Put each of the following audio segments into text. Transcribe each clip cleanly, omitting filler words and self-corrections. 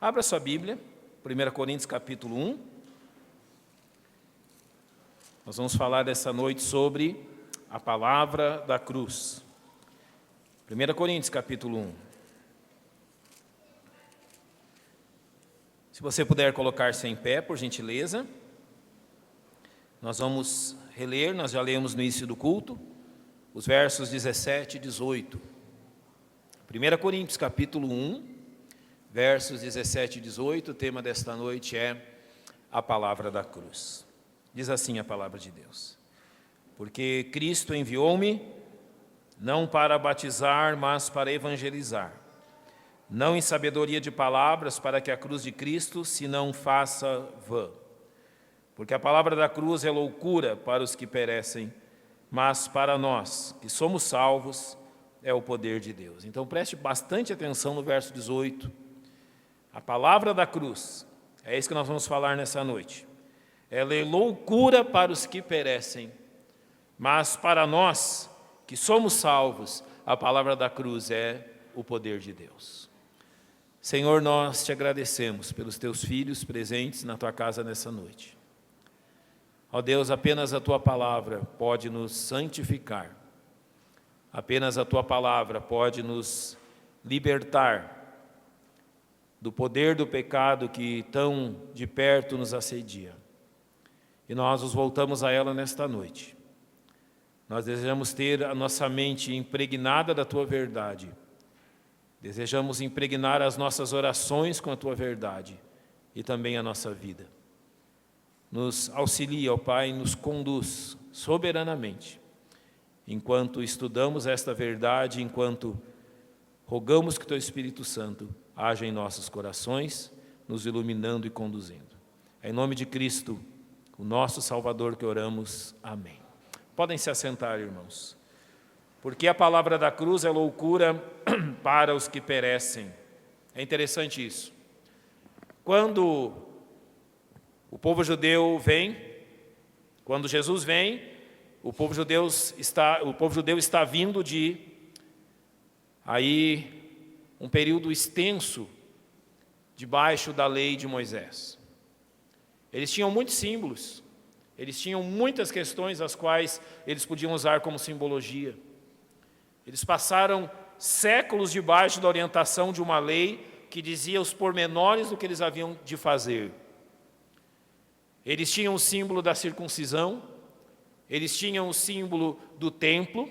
Abra sua Bíblia, 1 Coríntios capítulo 1. Nós vamos falar dessa noite sobre a palavra da cruz. 1 Coríntios capítulo 1. Se você puder colocar-se em pé, por gentileza. Nós vamos reler, nós já lemos no início do culto, os versos 17 e 18. 1 Coríntios capítulo 1. Versos 17 e 18, o tema desta noite é a palavra da cruz. Diz assim a palavra de Deus: Porque Cristo enviou-me, não para batizar, mas para evangelizar, não em sabedoria de palavras, para que a cruz de Cristo se não faça vã. Porque a palavra da cruz é loucura para os que perecem, mas para nós, que somos salvos, é o poder de Deus. Então preste bastante atenção no verso 18. A palavra da cruz, é isso que nós vamos falar nessa noite. Ela é loucura para os que perecem, mas para nós, que somos salvos, a palavra da cruz é o poder de Deus. Senhor, nós te agradecemos pelos teus filhos presentes na tua casa nessa noite. Ó Deus, apenas a tua palavra pode nos santificar. Apenas a tua palavra pode nos libertar do poder do pecado que tão de perto nos assedia. E nós nos voltamos a ela nesta noite. Nós desejamos ter a nossa mente impregnada da tua verdade. Desejamos impregnar as nossas orações com a tua verdade e também a nossa vida. Nos auxilia, ó Pai, e nos conduz soberanamente, enquanto estudamos esta verdade, enquanto rogamos que teu Espírito Santo haja em nossos corações, nos iluminando e conduzindo. É em nome de Cristo, o nosso Salvador, que oramos. Amém. Podem se assentar, irmãos. Porque a palavra da cruz é loucura para os que perecem. É interessante isso. Quando o povo judeu vem, quando Jesus vem, o povo judeu está vindo de um período extenso debaixo da lei de Moisés. Eles tinham muitos símbolos, eles tinham muitas questões as quais eles podiam usar como simbologia. Eles passaram séculos debaixo da orientação de uma lei que dizia os pormenores do que eles haviam de fazer. Eles tinham o símbolo da circuncisão, eles tinham o símbolo do templo,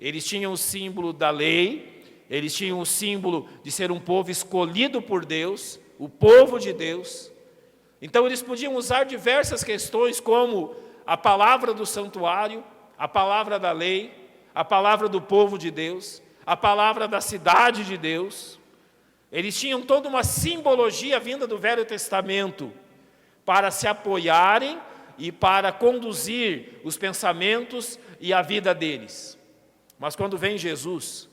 eles tinham o símbolo da lei, eles tinham o símbolo de ser um povo escolhido por Deus, o povo de Deus. Então eles podiam usar diversas questões, como a palavra do santuário, a palavra da lei, a palavra do povo de Deus, a palavra da cidade de Deus. Eles tinham toda uma simbologia vinda do Velho Testamento para se apoiarem e para conduzir os pensamentos e a vida deles. Mas quando vem Jesus,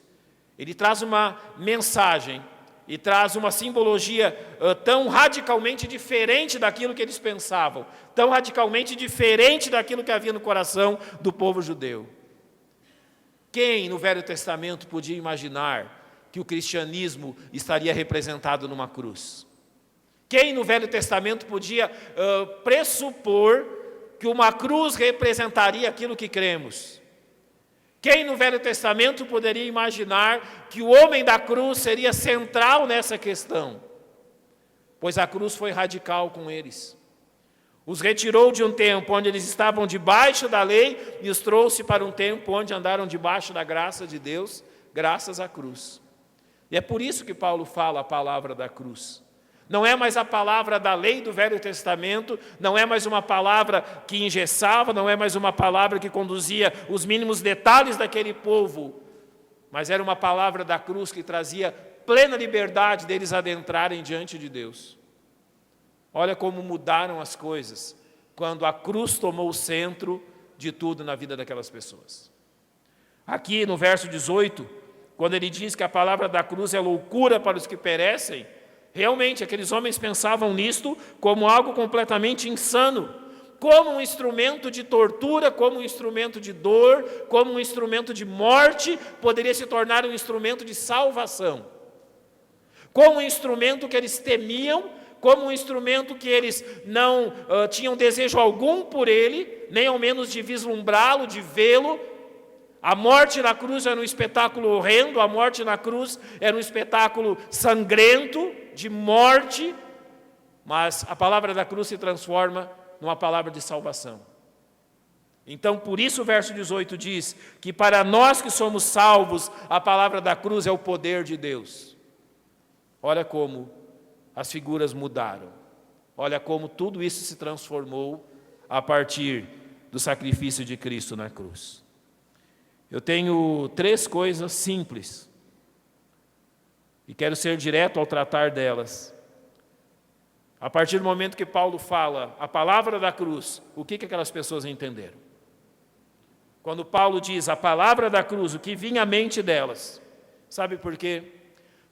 ele traz uma mensagem e traz uma simbologia tão radicalmente diferente daquilo que eles pensavam, tão radicalmente diferente daquilo que havia no coração do povo judeu. Quem no Velho Testamento podia imaginar que o cristianismo estaria representado numa cruz? Quem no Velho Testamento podia pressupor que uma cruz representaria aquilo que cremos? Quem no Velho Testamento poderia imaginar que o homem da cruz seria central nessa questão? Pois a cruz foi radical com eles. Os retirou de um tempo onde eles estavam debaixo da lei e os trouxe para um tempo onde andaram debaixo da graça de Deus, graças à cruz. E é por isso que Paulo fala a palavra da cruz. Não é mais a palavra da lei do Velho Testamento, não é mais uma palavra que engessava, não é mais uma palavra que conduzia os mínimos detalhes daquele povo, mas era uma palavra da cruz que trazia plena liberdade deles adentrarem diante de Deus. Olha como mudaram as coisas quando a cruz tomou o centro de tudo na vida daquelas pessoas. Aqui no verso 18, quando ele diz que a palavra da cruz é loucura para os que perecem, realmente, aqueles homens pensavam nisto como algo completamente insano, como um instrumento de tortura, como um instrumento de dor, como um instrumento de morte, poderia se tornar um instrumento de salvação. como um instrumento que eles temiam, como um instrumento que eles não tinham desejo algum por ele, nem ao menos de vislumbrá-lo, de vê-lo. A morte na cruz era um espetáculo horrendo, a morte na cruz era um espetáculo sangrento, de morte, mas a palavra da cruz se transforma numa palavra de salvação. Então, por isso o verso 18 diz que para nós que somos salvos, a palavra da cruz é o poder de Deus. Olha como as figuras mudaram. Olha como tudo isso se transformou a partir do sacrifício de Cristo na cruz. Eu tenho 3 coisas simples e quero ser direto ao tratar delas. A partir do momento que Paulo fala a palavra da cruz, o que aquelas pessoas entenderam? Quando Paulo diz a palavra da cruz, o que vinha à mente delas? Sabe por quê?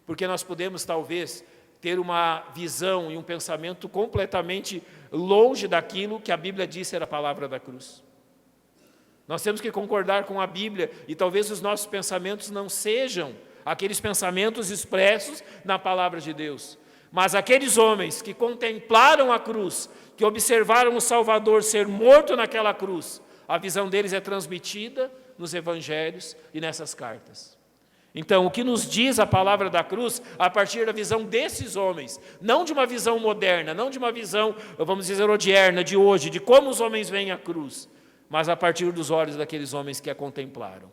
Porque nós podemos talvez ter uma visão e um pensamento completamente longe daquilo que a Bíblia disse era a palavra da cruz. Nós temos que concordar com a Bíblia e talvez os nossos pensamentos não sejam aqueles pensamentos expressos na palavra de Deus. Mas aqueles homens que contemplaram a cruz, que observaram o Salvador ser morto naquela cruz, a visão deles é transmitida nos evangelhos e nessas cartas. Então, o que nos diz a palavra da cruz, a partir da visão desses homens, não de uma visão moderna, não de uma visão, vamos dizer, odierna, de hoje, de como os homens veem a cruz, mas a partir dos olhos daqueles homens que a contemplaram.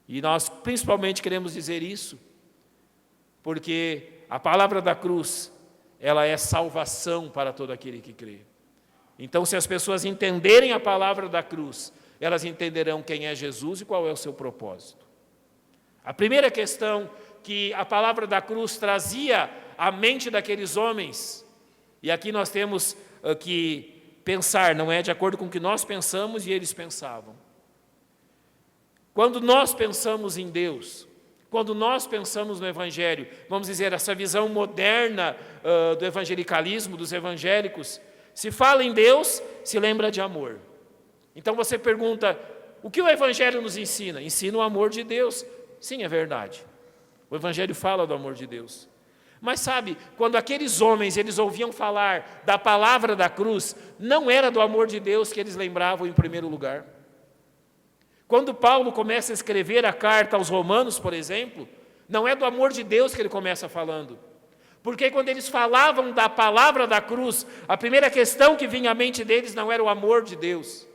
E nós principalmente queremos dizer isso, porque a palavra da cruz, ela é salvação para todo aquele que crê. Então, se as pessoas entenderem a palavra da cruz, elas entenderão quem é Jesus e qual é o seu propósito. A primeira questão que a palavra da cruz trazia à mente daqueles homens, e aqui nós temos que pensar, não é de acordo com o que nós pensamos e eles pensavam. Quando nós pensamos em Deus, quando nós pensamos no Evangelho, vamos dizer, essa visão moderna do evangelicalismo, dos evangélicos, se fala em Deus, se lembra de amor. Então você pergunta, o que o Evangelho nos ensina? Ensina o amor de Deus. Sim, é verdade. O Evangelho fala do amor de Deus. Mas sabe, quando aqueles homens, eles ouviam falar da palavra da cruz, não era do amor de Deus que eles lembravam em primeiro lugar. Quando Paulo começa a escrever a carta aos Romanos, por exemplo, não é do amor de Deus que ele começa falando. Porque quando eles falavam da palavra da cruz, a primeira questão que vinha à mente deles não era o amor de Deus,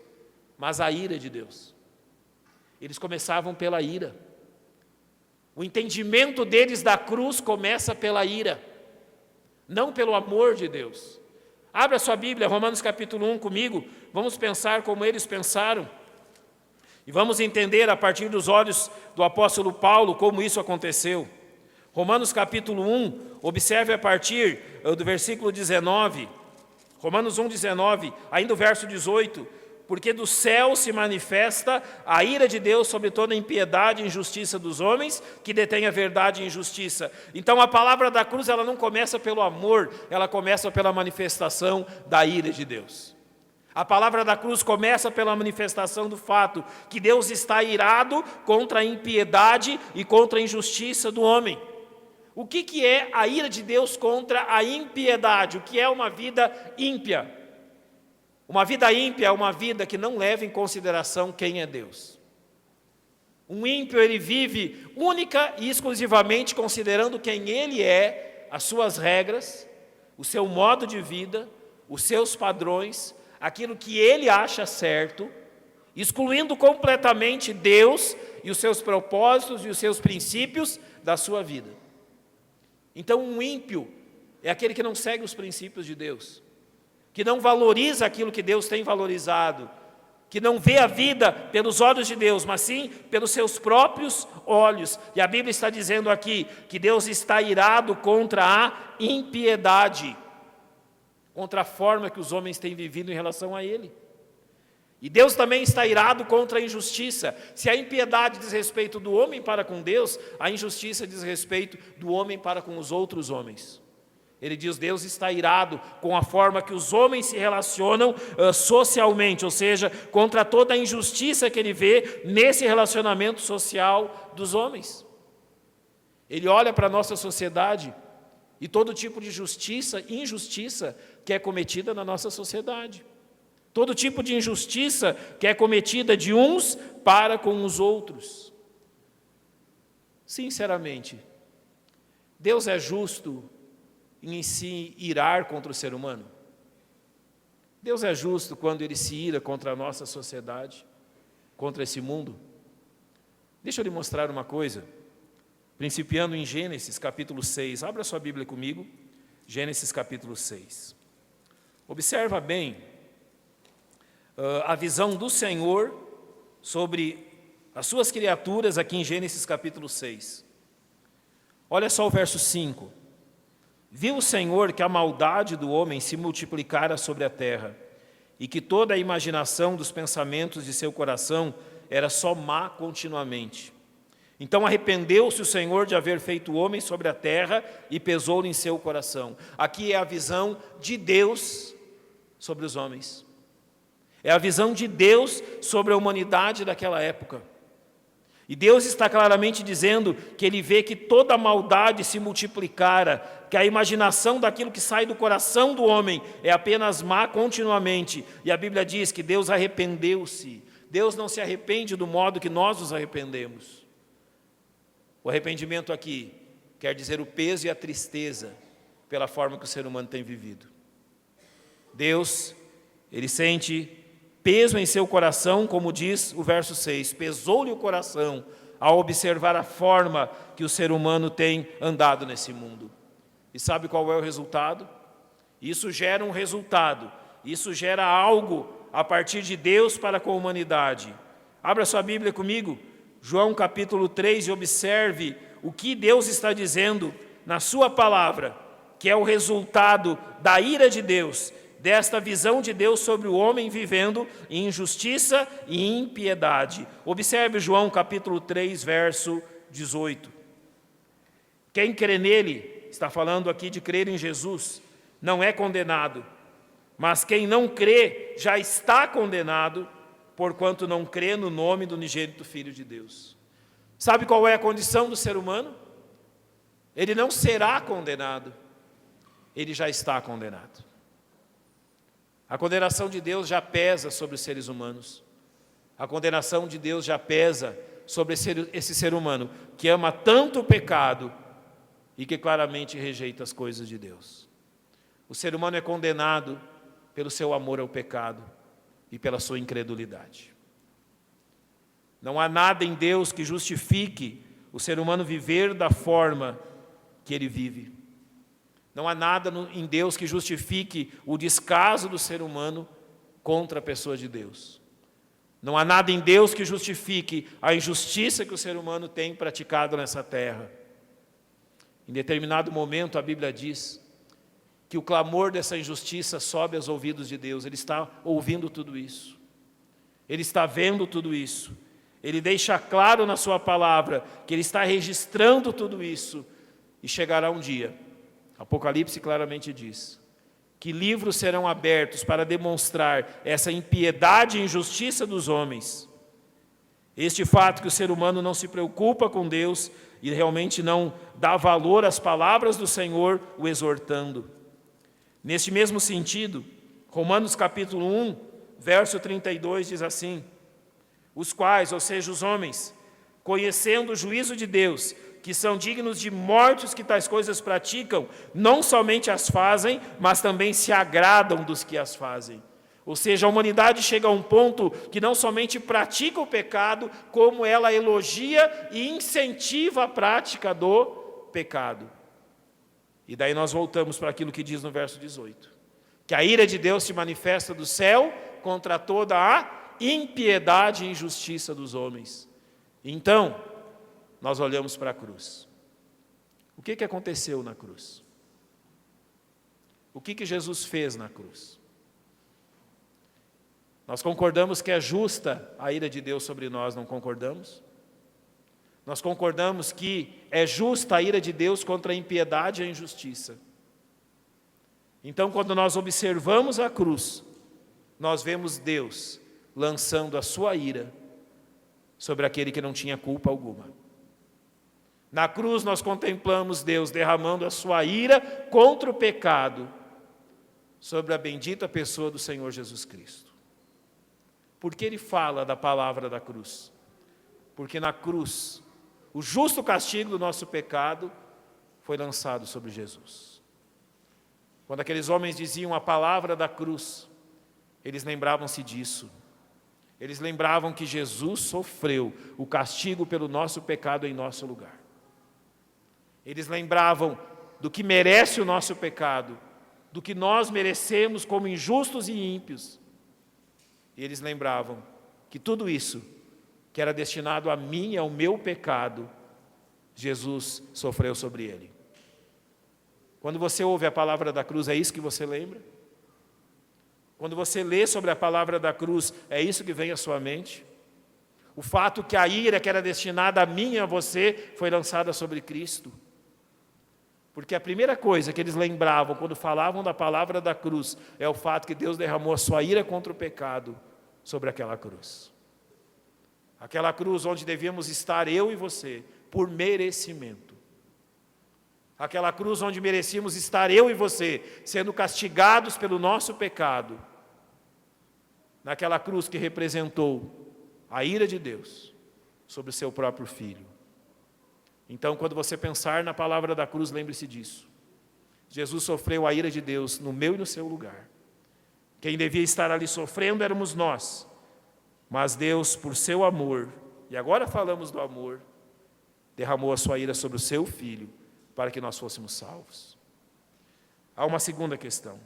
mas a ira de Deus. Eles começavam pela ira. O entendimento deles da cruz começa pela ira, não pelo amor de Deus. Abra sua Bíblia, Romanos capítulo 1 comigo, vamos pensar como eles pensaram. E vamos entender a partir dos olhos do apóstolo Paulo como isso aconteceu. Romanos capítulo 1, observe a partir do versículo 19. Romanos 1, 19, ainda o verso 18. Porque do céu se manifesta a ira de Deus sobre toda a impiedade e injustiça dos homens, que detêm a verdade e injustiça. Então a palavra da cruz, ela não começa pelo amor, ela começa pela manifestação da ira de Deus. A palavra da cruz começa pela manifestação do fato que Deus está irado contra a impiedade e contra a injustiça do homem. O que é a ira de Deus contra a impiedade? O que é uma vida ímpia? Uma vida ímpia é uma vida que não leva em consideração quem é Deus. Um ímpio, ele vive única e exclusivamente considerando quem ele é, as suas regras, o seu modo de vida, os seus padrões, aquilo que ele acha certo, excluindo completamente Deus e os seus propósitos e os seus princípios da sua vida. Então, um ímpio é aquele que não segue os princípios de Deus, que não valoriza aquilo que Deus tem valorizado, que não vê a vida pelos olhos de Deus, mas sim pelos seus próprios olhos. E a Bíblia está dizendo aqui que Deus está irado contra a impiedade, contra a forma que os homens têm vivido em relação a Ele. E Deus também está irado contra a injustiça. Se a impiedade diz respeito do homem para com Deus, a injustiça diz respeito do homem para com os outros homens. Ele diz, Deus está irado com a forma que os homens se relacionam socialmente, ou seja, contra toda a injustiça que ele vê nesse relacionamento social dos homens. Ele olha para a nossa sociedade e todo tipo de injustiça que é cometida na nossa sociedade. Todo tipo de injustiça que é cometida de uns para com os outros. Sinceramente, Deus é justo em se irar contra o ser humano? Deus é justo quando Ele se ira contra a nossa sociedade, contra esse mundo? Deixa eu lhe mostrar uma coisa, principiando em Gênesis capítulo 6. Abra sua Bíblia comigo, Gênesis capítulo 6. Observa bem a visão do Senhor sobre as suas criaturas aqui em Gênesis capítulo 6. Olha só o verso 5. Viu o Senhor que a maldade do homem se multiplicara sobre a terra, e que toda a imaginação dos pensamentos de seu coração era só má continuamente. Então arrependeu-se o Senhor de haver feito o homem sobre a terra e pesou-lhe em seu coração. Aqui é a visão de Deus sobre os homens. É a visão de Deus sobre a humanidade daquela época. E Deus está claramente dizendo que Ele vê que toda a maldade se multiplicara, que a imaginação daquilo que sai do coração do homem é apenas má continuamente. E a Bíblia diz que Deus arrependeu-se. Deus não se arrepende do modo que nós nos arrependemos. O arrependimento aqui quer dizer o peso e a tristeza pela forma que o ser humano tem vivido. Deus, Ele sente peso em seu coração, como diz o verso 6, pesou-lhe o coração ao observar a forma que o ser humano tem andado nesse mundo. E sabe qual é o resultado? Isso gera um resultado, isso gera algo a partir de Deus para com a humanidade. Abra sua Bíblia comigo, João capítulo 3, e observe o que Deus está dizendo na sua palavra, que é o resultado da ira de Deus, desta visão de Deus sobre o homem vivendo em injustiça e impiedade. Observe João capítulo 3, verso 18. Quem crê nele, está falando aqui de crer em Jesus, não é condenado, mas quem não crê já está condenado, porquanto não crê no nome do unigênito Filho de Deus. Sabe qual é a condição do ser humano? Ele não será condenado, ele já está condenado. A condenação de Deus já pesa sobre os seres humanos. A condenação de Deus já pesa sobre esse ser humano que ama tanto o pecado e que claramente rejeita as coisas de Deus. O ser humano é condenado pelo seu amor ao pecado e pela sua incredulidade. Não há nada em Deus que justifique o ser humano viver da forma que ele vive. Não há nada em Deus que justifique o descaso do ser humano contra a pessoa de Deus. Não há nada em Deus que justifique a injustiça que o ser humano tem praticado nessa terra. Em determinado momento, a Bíblia diz que o clamor dessa injustiça sobe aos ouvidos de Deus. Ele está ouvindo tudo isso. Ele está vendo tudo isso. Ele deixa claro na sua palavra que Ele está registrando tudo isso. E chegará um dia, Apocalipse claramente diz, que livros serão abertos para demonstrar essa impiedade e injustiça dos homens. Este fato que o ser humano não se preocupa com Deus e realmente não dá valor às palavras do Senhor, o exortando. Neste mesmo sentido, Romanos capítulo 1, verso 32 diz assim, os quais, ou seja, os homens, conhecendo o juízo de Deus, que são dignos de morte os que tais coisas praticam, não somente as fazem, mas também se agradam dos que as fazem. Ou seja, a humanidade chega a um ponto que não somente pratica o pecado, como ela elogia e incentiva a prática do pecado. E daí nós voltamos para aquilo que diz no verso 18, que a ira de Deus se manifesta do céu contra toda a impiedade e injustiça dos homens. Então, nós olhamos para a cruz. O que aconteceu na cruz? O que Jesus fez na cruz? Nós concordamos que é justa a ira de Deus sobre nós, não concordamos? Nós concordamos que é justa a ira de Deus contra a impiedade e a injustiça. Então, quando nós observamos a cruz, nós vemos Deus lançando a sua ira sobre aquele que não tinha culpa alguma. Na cruz nós contemplamos Deus derramando a sua ira contra o pecado sobre a bendita pessoa do Senhor Jesus Cristo. Por que ele fala da palavra da cruz? Porque na cruz, o justo castigo do nosso pecado foi lançado sobre Jesus. Quando aqueles homens diziam a palavra da cruz, eles lembravam-se disso. Eles lembravam que Jesus sofreu o castigo pelo nosso pecado em nosso lugar. Eles lembravam do que merece o nosso pecado, do que nós merecemos como injustos e ímpios. E eles lembravam que tudo isso, que era destinado a mim e ao meu pecado, Jesus sofreu sobre ele. Quando você ouve a palavra da cruz, é isso que você lembra? Quando você lê sobre a palavra da cruz, é isso que vem à sua mente? O fato que a ira que era destinada a mim e a você foi lançada sobre Cristo. Porque a primeira coisa que eles lembravam quando falavam da palavra da cruz é o fato que Deus derramou a sua ira contra o pecado sobre aquela cruz. Aquela cruz onde devíamos estar eu e você, por merecimento. Aquela cruz onde merecíamos estar eu e você, sendo castigados pelo nosso pecado. Naquela cruz que representou a ira de Deus sobre o seu próprio Filho. Então, quando você pensar na palavra da cruz, lembre-se disso. Jesus sofreu a ira de Deus no meu e no seu lugar. Quem devia estar ali sofrendo éramos nós. Mas Deus, por seu amor, e agora falamos do amor, derramou a sua ira sobre o seu Filho, para que nós fôssemos salvos. Há uma segunda questão.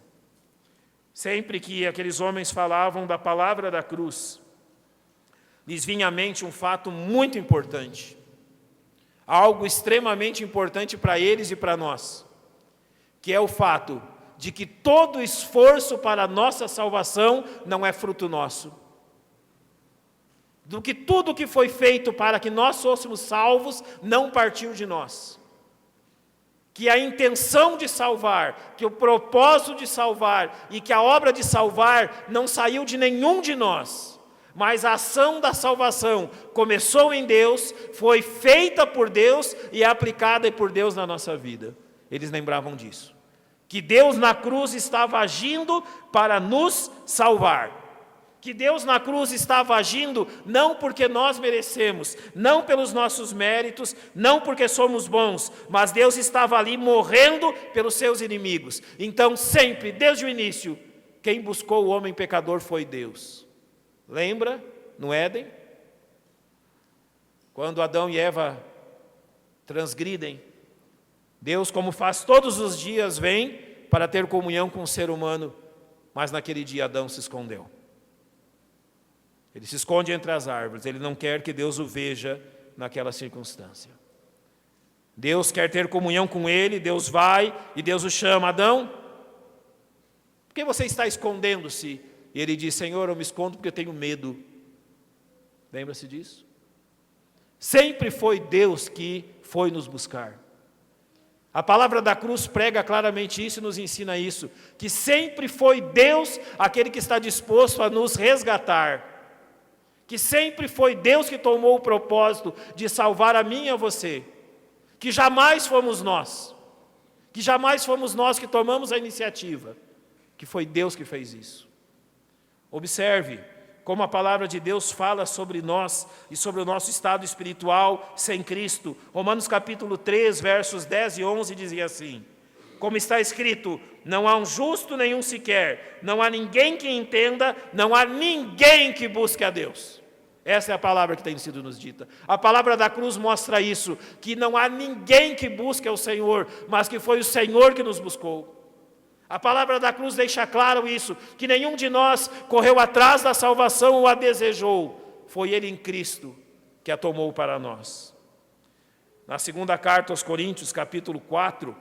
Sempre que aqueles homens falavam da palavra da cruz, lhes vinha à mente um fato muito importante. Algo extremamente importante para eles e para nós, que é o fato de que todo esforço para a nossa salvação não é fruto nosso. Do que tudo que foi feito para que nós fôssemos salvos não partiu de nós. Que a intenção de salvar, que o propósito de salvar e que a obra de salvar não saiu de nenhum de nós, mas a ação da salvação começou em Deus, foi feita por Deus e é aplicada por Deus na nossa vida. Eles lembravam disso. Que Deus na cruz estava agindo para nos salvar. Que Deus na cruz estava agindo não porque nós merecemos, não pelos nossos méritos, não porque somos bons, mas Deus estava ali morrendo pelos seus inimigos. Então sempre, desde o início, quem buscou o homem pecador foi Deus. Lembra, no Éden? Quando Adão e Eva transgridem, Deus, como faz todos os dias, vem para ter comunhão com o ser humano, mas naquele dia Adão se escondeu. Ele se esconde entre as árvores, ele não quer que Deus o veja naquela circunstância. Deus quer ter comunhão com ele, Deus vai e Deus o chama: Adão, por que você está escondendo-se? E ele diz: Senhor, eu me escondo porque eu tenho medo. Lembra-se disso? Sempre foi Deus que foi nos buscar. A palavra da cruz prega claramente isso e nos ensina isso, que sempre foi Deus aquele que está disposto a nos resgatar. Que sempre foi Deus que tomou o propósito de salvar a mim e a você, que jamais fomos nós que tomamos a iniciativa, que foi Deus que fez isso. Observe como a palavra de Deus fala sobre nós e sobre o nosso estado espiritual sem Cristo. Romanos capítulo 3, versos 10 e 11 dizia assim: como está escrito, não há um justo nenhum sequer, não há ninguém que entenda, não há ninguém que busque a Deus. Essa é a palavra que tem sido nos dita. A palavra da cruz mostra isso, que não há ninguém que busque ao Senhor, mas que foi o Senhor que nos buscou. A palavra da cruz deixa claro isso, que nenhum de nós correu atrás da salvação ou a desejou. Foi Ele em Cristo que a tomou para nós. Na segunda carta aos Coríntios, capítulo 4,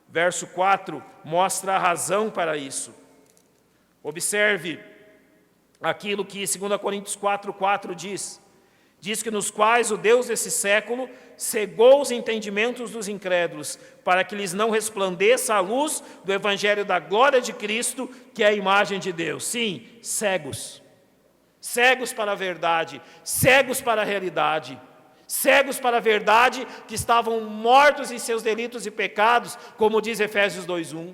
verso 4, mostra a razão para isso. Observe aquilo que 2 Coríntios 4,4 diz. Diz que nos quais o Deus desse século cegou os entendimentos dos incrédulos, para que lhes não resplandeça a luz do evangelho da glória de Cristo, que é a imagem de Deus. Sim, cegos. Cegos para a verdade, cegos para a realidade, cegos para a verdade, que estavam mortos em seus delitos e pecados, como diz Efésios 2:1,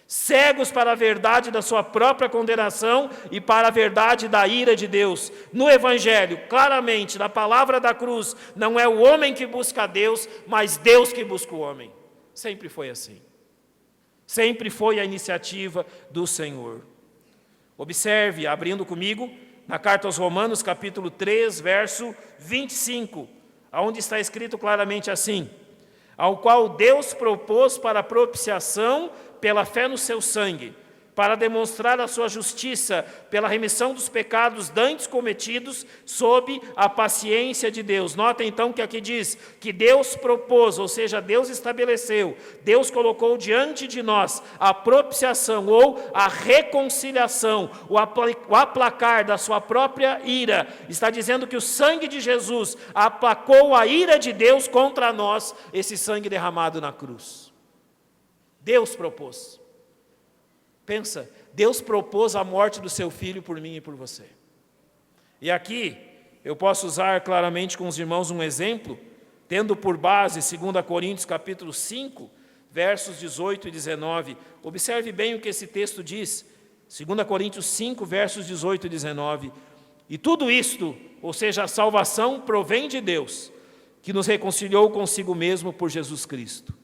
cegos para a verdade da sua própria condenação e para a verdade da ira de Deus. No Evangelho, claramente, na palavra da cruz, não é o homem que busca a Deus, mas Deus que busca o homem. Sempre foi assim. Sempre foi a iniciativa do Senhor. Observe, abrindo comigo, na carta aos Romanos, capítulo 3, verso 25, onde está escrito claramente assim: ao qual Deus propôs para a propiciação pela fé no seu sangue, para demonstrar a sua justiça pela remissão dos pecados dantes cometidos sob a paciência de Deus. Notem então que aqui diz que Deus propôs, ou seja, Deus estabeleceu, Deus colocou diante de nós a propiciação ou a reconciliação, o aplacar da sua própria ira. Está dizendo que o sangue de Jesus aplacou a ira de Deus contra nós, esse sangue derramado na cruz. Deus propôs. Pensa, Deus propôs a morte do seu filho por mim e por você. E aqui, eu posso usar claramente com os irmãos um exemplo, tendo por base 2 Coríntios capítulo 5, versos 18 e 19. Observe bem o que esse texto diz. 2 Coríntios 5, versos 18 e 19. E tudo isto, ou seja, a salvação, provém de Deus, que nos reconciliou consigo mesmo por Jesus Cristo,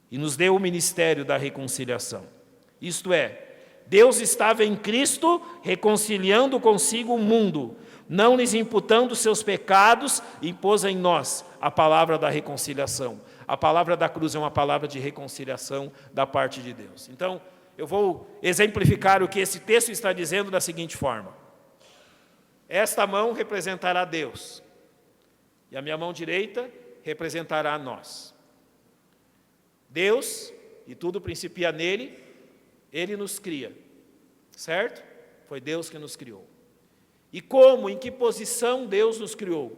e nos deu o ministério da reconciliação. Isto é, Deus estava em Cristo reconciliando consigo o mundo, não lhes imputando seus pecados, e impôs em nós a palavra da reconciliação. A palavra da cruz é uma palavra de reconciliação da parte de Deus. Então, eu vou exemplificar o que esse texto está dizendo da seguinte forma: esta mão representará Deus, e a minha mão direita representará nós. Deus, e tudo principia nele, Ele nos cria, certo? Foi Deus que nos criou. E como, em que posição Deus nos criou?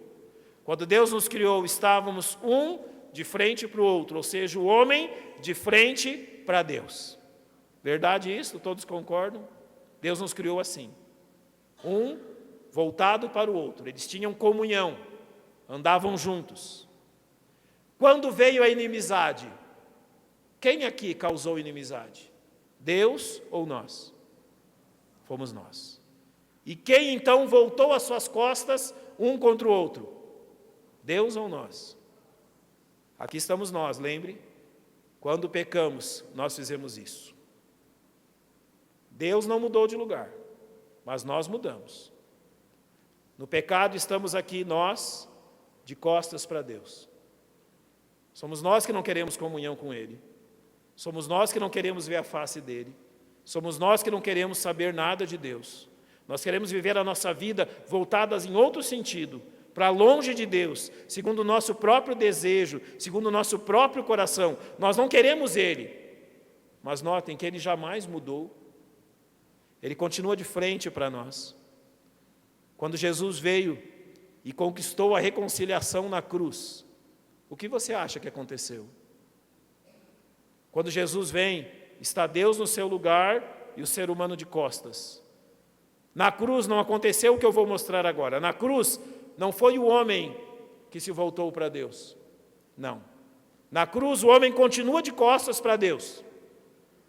Quando Deus nos criou, estávamos um de frente para o outro, ou seja, o homem de frente para Deus. Verdade isso? Todos concordam? Deus nos criou assim, um voltado para o outro. Eles tinham comunhão, andavam juntos. Quando veio a inimizade, quem aqui causou inimizade? Deus ou nós? Fomos nós. E quem então voltou as suas costas um contra o outro? Deus ou nós? Aqui estamos nós, lembre? Quando pecamos, nós fizemos isso. Deus não mudou de lugar, mas nós mudamos. No pecado estamos aqui nós, de costas para Deus. Somos nós que não queremos comunhão com Ele. Somos nós que não queremos ver a face dEle. Somos nós que não queremos saber nada de Deus. Nós queremos viver a nossa vida voltadas em outro sentido, para longe de Deus, segundo o nosso próprio desejo, segundo o nosso próprio coração. Nós não queremos Ele, mas notem que Ele jamais mudou. Ele continua de frente para nós. Quando Jesus veio e conquistou a reconciliação na cruz, o que você acha que aconteceu? Quando Jesus vem, está Deus no seu lugar e o ser humano de costas. Na cruz não aconteceu o que eu vou mostrar agora. Na cruz não foi o homem que se voltou para Deus. Não. Na cruz o homem continua de costas para Deus.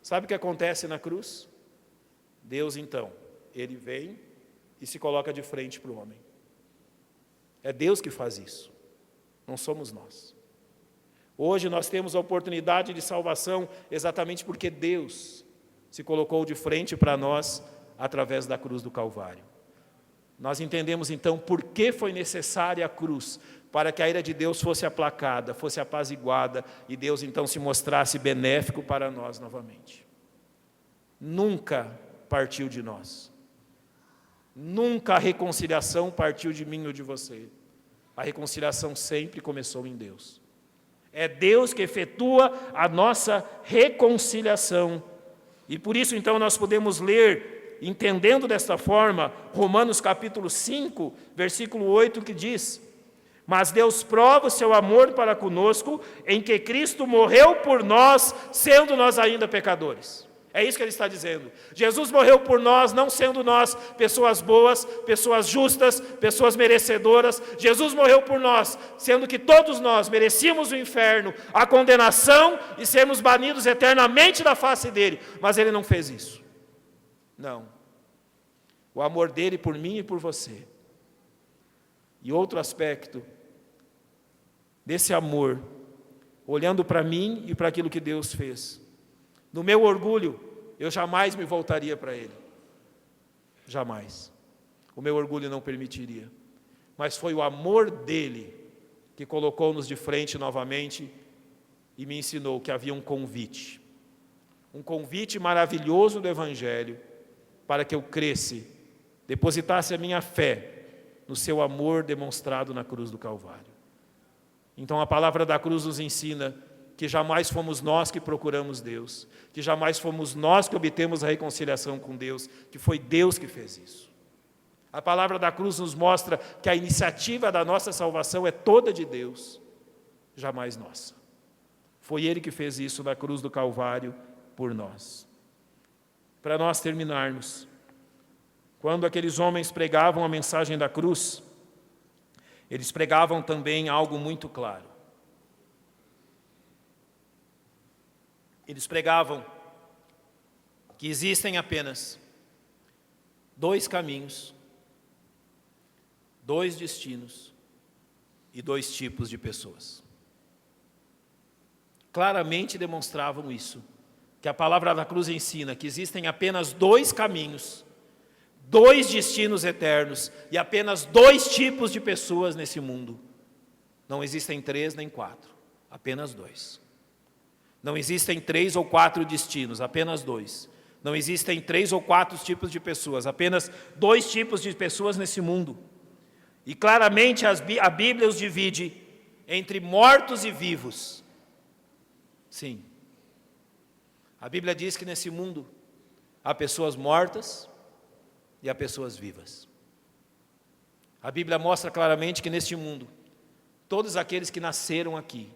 Sabe o que acontece na cruz? Deus então, Ele vem e se coloca de frente para o homem. É Deus que faz isso, não somos nós. Hoje nós temos a oportunidade de salvação exatamente porque Deus se colocou de frente para nós através da cruz do Calvário. Nós entendemos então por que foi necessária a cruz, para que a ira de Deus fosse aplacada, fosse apaziguada, e Deus então se mostrasse benéfico para nós novamente. Nunca partiu de nós. Nunca a reconciliação partiu de mim ou de você. A reconciliação sempre começou em Deus. É Deus que efetua a nossa reconciliação. E por isso, então, nós podemos ler, entendendo desta forma, Romanos capítulo 5, versículo 8, que diz: mas Deus prova o seu amor para conosco, em que Cristo morreu por nós, sendo nós ainda pecadores. É isso que ele está dizendo. Jesus morreu por nós, não sendo nós pessoas boas, pessoas justas, pessoas merecedoras. Jesus morreu por nós, sendo que todos nós merecíamos o inferno, a condenação e sermos banidos eternamente da face dele. Mas ele não fez isso. Não. O amor dele por mim e por você. E outro aspecto desse amor, olhando para mim e para aquilo que Deus fez. No meu orgulho, eu jamais me voltaria para Ele. Jamais. O meu orgulho não permitiria. Mas foi o amor dEle que colocou-nos de frente novamente e me ensinou que havia um convite. Um convite maravilhoso do Evangelho para que eu cresce, depositasse a minha fé no seu amor demonstrado na cruz do Calvário. Então a palavra da cruz nos ensina que jamais fomos nós que procuramos Deus, que jamais fomos nós que obtemos a reconciliação com Deus, que foi Deus que fez isso. A palavra da cruz nos mostra que a iniciativa da nossa salvação é toda de Deus, jamais nossa. Foi Ele que fez isso na cruz do Calvário por nós. Para nós terminarmos, quando aqueles homens pregavam a mensagem da cruz, eles pregavam também algo muito claro. Eles pregavam que existem apenas 2 caminhos, 2 destinos e 2 tipos de pessoas. Claramente demonstravam isso, que a palavra da cruz ensina que existem apenas 2 caminhos, 2 destinos eternos e apenas 2 tipos de pessoas nesse mundo. Não existem 3 nem 4, apenas 2. Não existem 3 ou 4 destinos, apenas 2. Não existem 3 ou 4 tipos de pessoas, apenas 2 tipos de pessoas nesse mundo. E claramente a Bíblia os divide entre mortos e vivos. Sim. A Bíblia diz que nesse mundo há pessoas mortas e há pessoas vivas. A Bíblia mostra claramente que neste mundo, todos aqueles que nasceram aqui,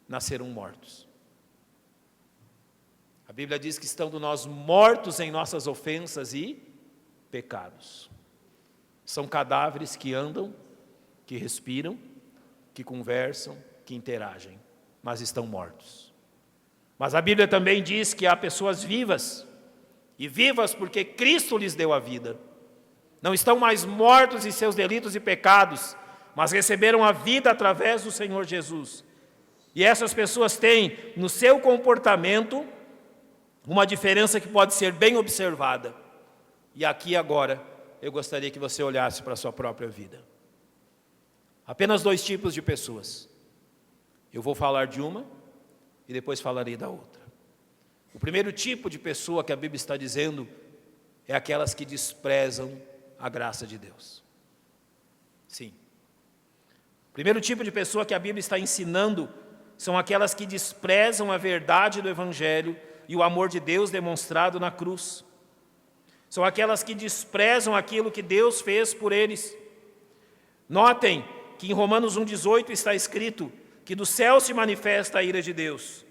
nasceram mortos. A Bíblia diz que estando nós mortos em nossas ofensas e pecados. São cadáveres que andam, que respiram, que conversam, que interagem, mas estão mortos. Mas a Bíblia também diz que há pessoas vivas, e vivas porque Cristo lhes deu a vida. Não estão mais mortos em seus delitos e pecados, mas receberam a vida através do Senhor Jesus. E essas pessoas têm no seu comportamento uma diferença que pode ser bem observada. E aqui agora, eu gostaria que você olhasse para a sua própria vida. Apenas 2 tipos de pessoas. Eu vou falar de uma e depois falarei da outra. O primeiro tipo de pessoa que a Bíblia está dizendo é aquelas que desprezam a graça de Deus. Sim. O primeiro tipo de pessoa que a Bíblia está ensinando são aquelas que desprezam a verdade do Evangelho e o amor de Deus demonstrado na cruz. São aquelas que desprezam aquilo que Deus fez por eles. Notem que em Romanos 1,18 está escrito que do céu se manifesta a ira de Deus.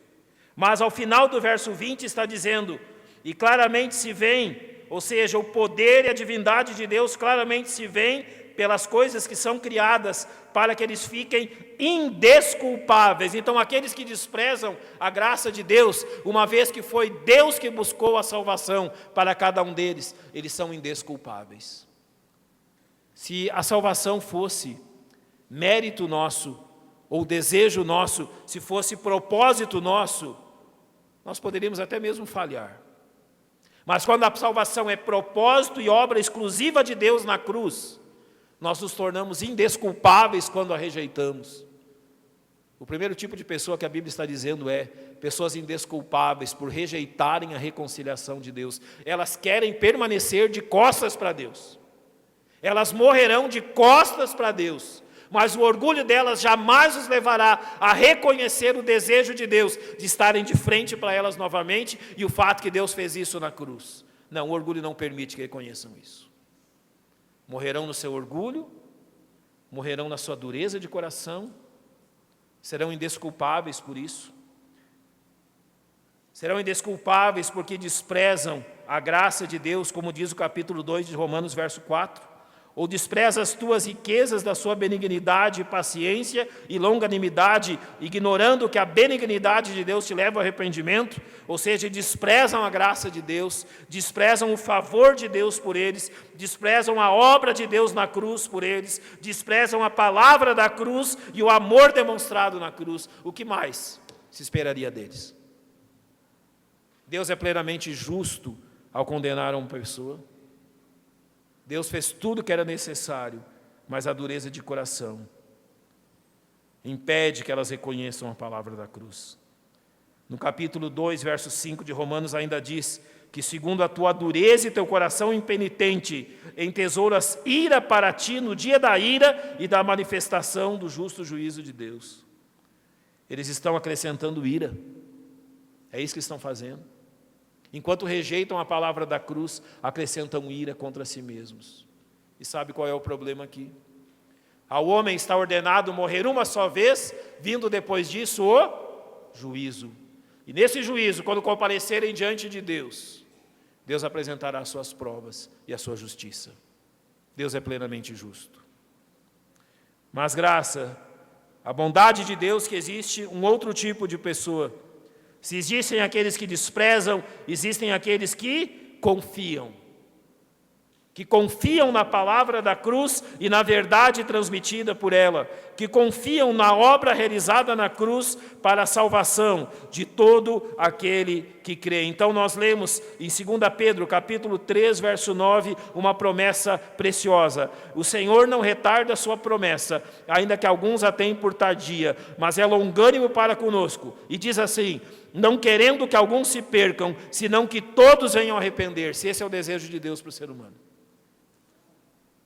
Mas ao final do verso 20 está dizendo, e claramente se vê, ou seja, o poder e a divindade de Deus claramente se vê pelas coisas que são criadas, para que eles fiquem indesculpáveis. Então, aqueles que desprezam a graça de Deus, uma vez que foi Deus que buscou a salvação para cada um deles, eles são indesculpáveis. Se a salvação fosse mérito nosso, ou desejo nosso, se fosse propósito nosso, nós poderíamos até mesmo falhar. Mas quando a salvação é propósito e obra exclusiva de Deus na cruz, nós nos tornamos indesculpáveis quando a rejeitamos. O primeiro tipo de pessoa que a Bíblia está dizendo é pessoas indesculpáveis por rejeitarem a reconciliação de Deus. Elas querem permanecer de costas para Deus. Elas morrerão de costas para Deus. Mas o orgulho delas jamais os levará a reconhecer o desejo de Deus de estarem de frente para elas novamente e o fato que Deus fez isso na cruz. Não, o orgulho não permite que reconheçam isso. Morrerão no seu orgulho, morrerão na sua dureza de coração, serão indesculpáveis por isso. Serão indesculpáveis porque desprezam a graça de Deus, como diz o capítulo 2 de Romanos, verso 4. Ou despreza as tuas riquezas da sua benignidade, paciência e longanimidade, ignorando que a benignidade de Deus te leva ao arrependimento, ou seja, desprezam a graça de Deus, desprezam o favor de Deus por eles, desprezam a obra de Deus na cruz por eles, desprezam a palavra da cruz e o amor demonstrado na cruz. O que mais se esperaria deles? Deus é plenamente justo ao condenar uma pessoa. Deus fez tudo o que era necessário, mas a dureza de coração impede que elas reconheçam a palavra da cruz. No capítulo 2, verso 5 de Romanos ainda diz que segundo a tua dureza e teu coração impenitente, entesouras ira para ti no dia da ira e da manifestação do justo juízo de Deus. Eles estão acrescentando ira. É isso que estão fazendo. Enquanto rejeitam a palavra da cruz, acrescentam ira contra si mesmos. E sabe qual é o problema aqui? Ao homem está ordenado morrer uma só vez, vindo depois disso o juízo. E nesse juízo, quando comparecerem diante de Deus, Deus apresentará as suas provas e a sua justiça. Deus é plenamente justo. Mas graça, a bondade de Deus, que existe um outro tipo de pessoa. Se existem aqueles que desprezam, existem aqueles que confiam na palavra da cruz e na verdade transmitida por ela, que confiam na obra realizada na cruz para a salvação de todo aquele que crê. Então nós lemos em 2 Pedro, capítulo 3, verso 9, uma promessa preciosa. O Senhor não retarda a sua promessa, ainda que alguns a tenham por tardia, mas é longânimo para conosco. E diz assim: não querendo que alguns se percam, senão que todos venham a arrepender-se. Esse é o desejo de Deus para o ser humano.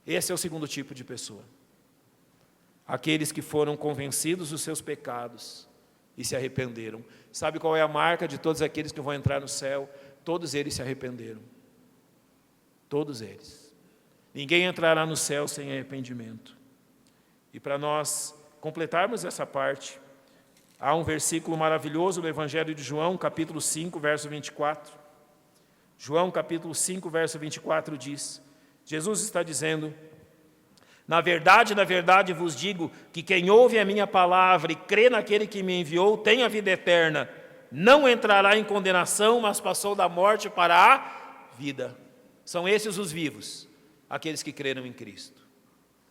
Esse é o segundo tipo de pessoa. Aqueles que foram convencidos dos seus pecados e se arrependeram. Sabe qual é a marca de todos aqueles que vão entrar no céu? Todos eles se arrependeram. Todos eles. Ninguém entrará no céu sem arrependimento. E para nós completarmos essa parte, há um versículo maravilhoso no Evangelho de João, capítulo 5, verso 24. João, capítulo 5, verso 24 diz: Jesus está dizendo: na verdade vos digo que quem ouve a minha palavra e crê naquele que me enviou tem a vida eterna, não entrará em condenação, mas passou da morte para a vida. São esses os vivos, aqueles que creram em Cristo,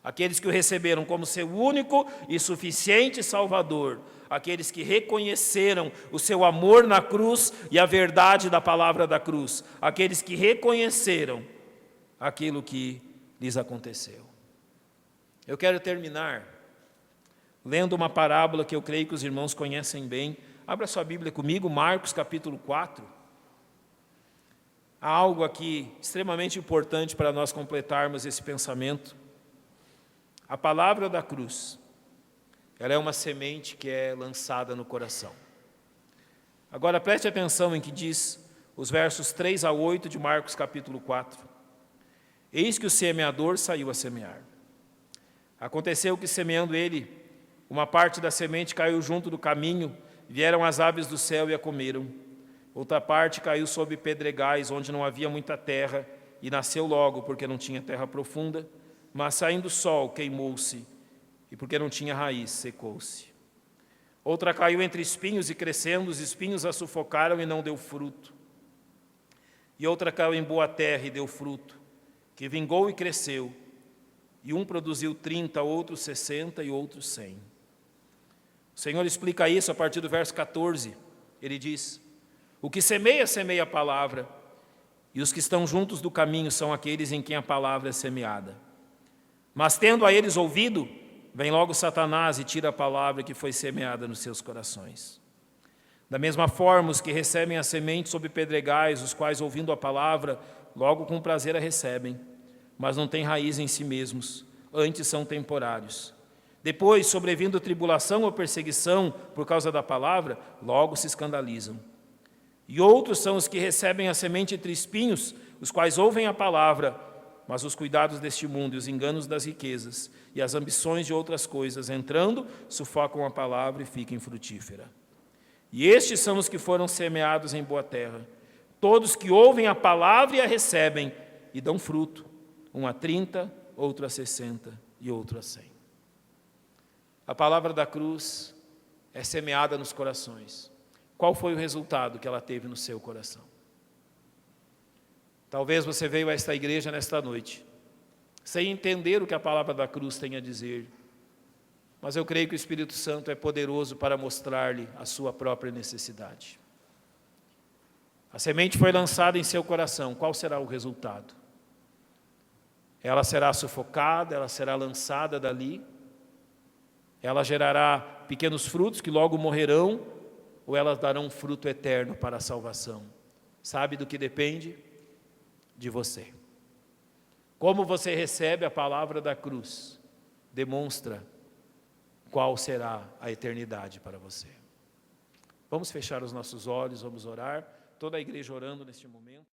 aqueles que o receberam como seu único e suficiente Salvador, aqueles que reconheceram o seu amor na cruz e a verdade da palavra da cruz, aqueles que reconheceram aquilo que lhes aconteceu. Eu quero terminar lendo uma parábola que eu creio que os irmãos conhecem bem. Abra sua Bíblia comigo, Marcos capítulo 4. Há algo aqui extremamente importante para nós completarmos esse pensamento. A palavra da cruz, ela é uma semente que é lançada no coração. Agora preste atenção em que diz os versos 3 a 8 de Marcos capítulo 4. Eis que o semeador saiu a semear. Aconteceu que, semeando ele, uma parte da semente caiu junto do caminho, vieram as aves do céu e a comeram. Outra parte caiu sobre pedregais, onde não havia muita terra, e nasceu logo, porque não tinha terra profunda, mas saindo o sol, queimou-se, e porque não tinha raiz, secou-se. Outra caiu entre espinhos, e crescendo, os espinhos a sufocaram e não deu fruto. E outra caiu em boa terra e deu fruto, que vingou e cresceu, e um produziu 30, outro 60 e outro 100. O Senhor explica isso a partir do verso 14. Ele diz: o que semeia, semeia a palavra, e os que estão juntos do caminho são aqueles em quem a palavra é semeada. Mas tendo a eles ouvido, vem logo Satanás e tira a palavra que foi semeada nos seus corações. Da mesma forma, os que recebem a semente sob pedregais, os quais, ouvindo a palavra, logo com prazer a recebem, mas não têm raiz em si mesmos, antes são temporários. Depois, sobrevindo tribulação ou perseguição por causa da palavra, logo se escandalizam. E outros são os que recebem a semente entre espinhos, os quais ouvem a palavra, mas os cuidados deste mundo e os enganos das riquezas e as ambições de outras coisas, entrando, sufocam a palavra e ficam infrutífera. E estes são os que foram semeados em boa terra, todos que ouvem a palavra e a recebem, e dão fruto, um a 30, outro a 60 e outro a 100. A palavra da cruz é semeada nos corações. Qual foi o resultado que ela teve no seu coração? Talvez você veio a esta igreja nesta noite, sem entender o que a palavra da cruz tem a dizer, mas eu creio que o Espírito Santo é poderoso para mostrar-lhe a sua própria necessidade. A semente foi lançada em seu coração, qual será o resultado? Ela será sufocada, ela será lançada dali, ela gerará pequenos frutos que logo morrerão, ou elas darão fruto eterno para a salvação. Sabe do que depende? De você. Como você recebe a palavra da cruz, demonstra qual será a eternidade para você. Vamos fechar os nossos olhos, vamos orar, toda a igreja orando neste momento.